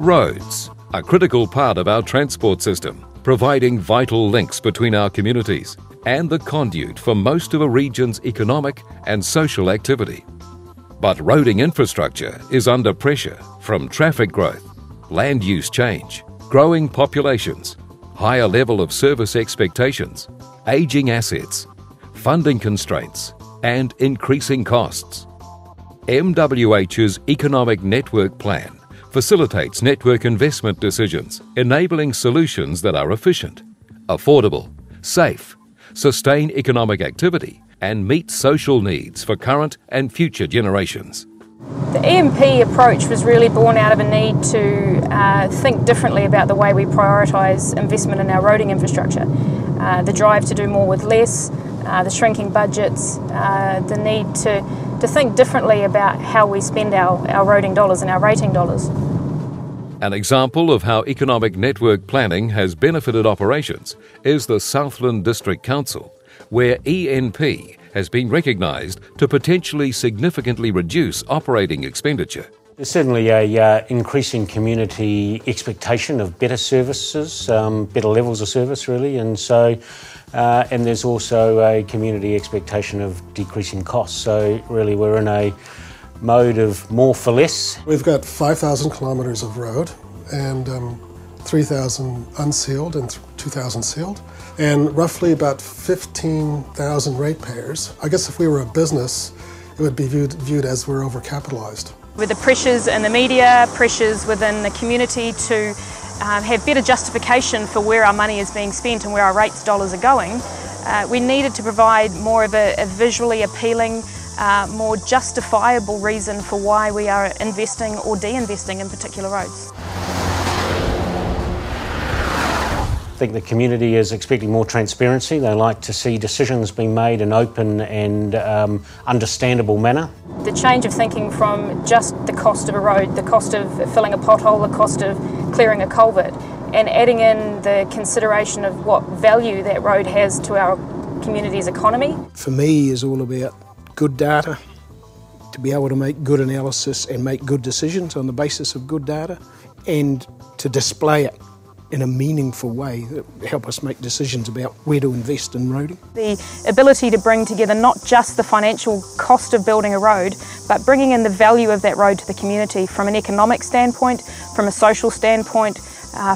Roads, a critical part of our transport system, providing vital links between our communities and the conduit for most of a region's economic and social activity. But roading infrastructure is under pressure from traffic growth, land use change, growing populations, higher level of service expectations, ageing assets, funding constraints, and increasing costs. MWH's Economic Network Plan facilitates network investment decisions, enabling solutions that are efficient, affordable, safe, sustain economic activity, and meet social needs for current and future generations. The ENP approach was really born out of a need to think differently about the way we prioritise investment in our roading infrastructure. The drive to do more with less, the shrinking budgets, the need to think differently about how we spend our roading dollars and our rating dollars. An example of how economic network planning has benefited operations is the Southland District Council, where ENP has been recognised to potentially significantly reduce operating expenditure. There's certainly a increasing community expectation of better services, better levels of service really, and there's also a community expectation of decreasing costs. So really we're in a mode of more for less. We've got 5,000 kilometres of road and 3,000 unsealed and 2,000 sealed, and roughly about 15,000 ratepayers. I guess if we were a business, it would be viewed as we're overcapitalised. With the pressures in the media, pressures within the community to have better justification for where our money is being spent and where our rates dollars are going, we needed to provide more of a visually appealing, more justifiable reason for why we are investing or de-investing in particular roads. I think the community is expecting more transparency. They like to see decisions being made in open and understandable manner. The change of thinking from just the cost of a road, the cost of filling a pothole, the cost of clearing a culvert, and adding in the consideration of what value that road has to our community's economy. For me, is all about good data, to be able to make good analysis and make good decisions on the basis of good data, and to display it in a meaningful way that help us make decisions about where to invest in roading. The ability to bring together not just the financial cost of building a road, but bringing in the value of that road to the community from an economic standpoint, from a social standpoint,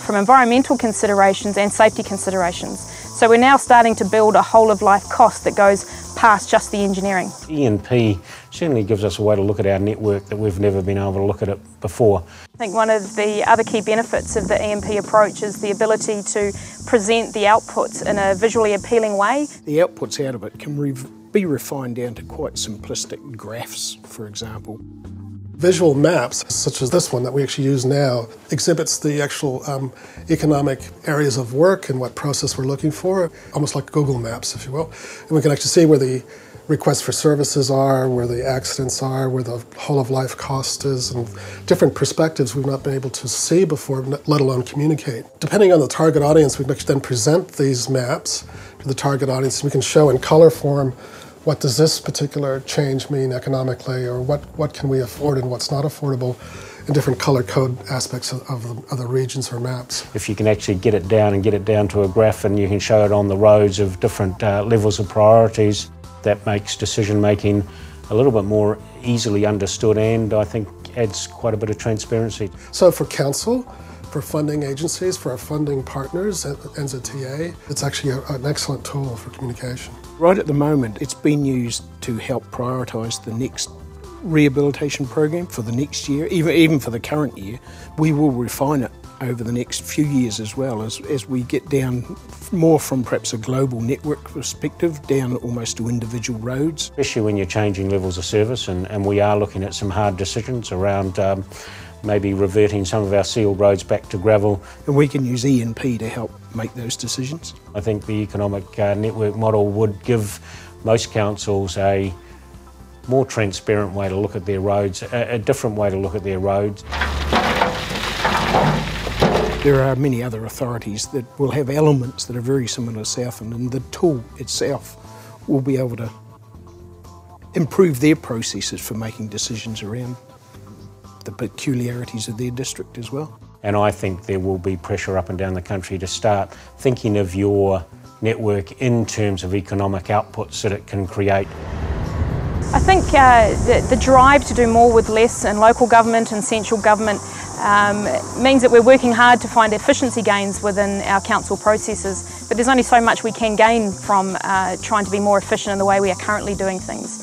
from environmental considerations and safety considerations. So we're now starting to build a whole-of-life cost that goes past just the engineering. ENP certainly gives us a way to look at our network that we've never been able to look at it before. I think one of the other key benefits of the ENP approach is the ability to present the outputs in a visually appealing way. The outputs out of it can be refined down to quite simplistic graphs, for example. Visual maps, such as this one that we actually use now, exhibits the actual economic areas of work and what process we're looking for, almost like Google Maps, if you will. And we can actually see where the requests for services are, where the accidents are, where the whole-of-life cost is, and different perspectives we've not been able to see before, let alone communicate. Depending on the target audience, we can actually then present these maps to the target audience. We can show in color form what does this particular change mean economically, or what can we afford and what's not affordable in different color code aspects of the regions or maps. If you can actually get it down to a graph and you can show it on the roads of different levels of priorities, that makes decision making a little bit more easily understood and I think adds quite a bit of transparency. So for council, for funding agencies, for our funding partners at NZTA, it's actually an excellent tool for communication. Right at the moment, it's been used to help prioritise the next rehabilitation program for the next year, even for the current year. We will refine it over the next few years as well as we get down more from perhaps a global network perspective down almost to individual roads. Especially when you're changing levels of service and we are looking at some hard decisions around maybe reverting some of our sealed roads back to gravel. And we can use ENP to help make those decisions. I think the economic network model would give most councils a more transparent way to look at their roads, a different way to look at their roads. There are many other authorities that will have elements that are very similar to Southland, and the tool itself will be able to improve their processes for making decisions around the peculiarities of their district as well. And I think there will be pressure up and down the country to start thinking of your network in terms of economic outputs that it can create. I think the drive to do more with less in local government and central government means that we're working hard to find efficiency gains within our council processes, but there's only so much we can gain from trying to be more efficient in the way we are currently doing things.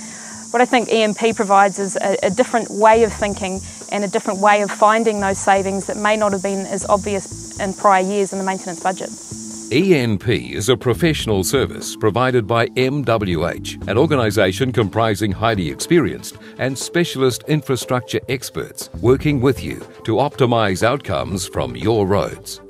What I think EMP provides is a different way of thinking and a different way of finding those savings that may not have been as obvious in prior years in the maintenance budget. ENP is a professional service provided by MWH, an organisation comprising highly experienced and specialist infrastructure experts working with you to optimise outcomes from your roads.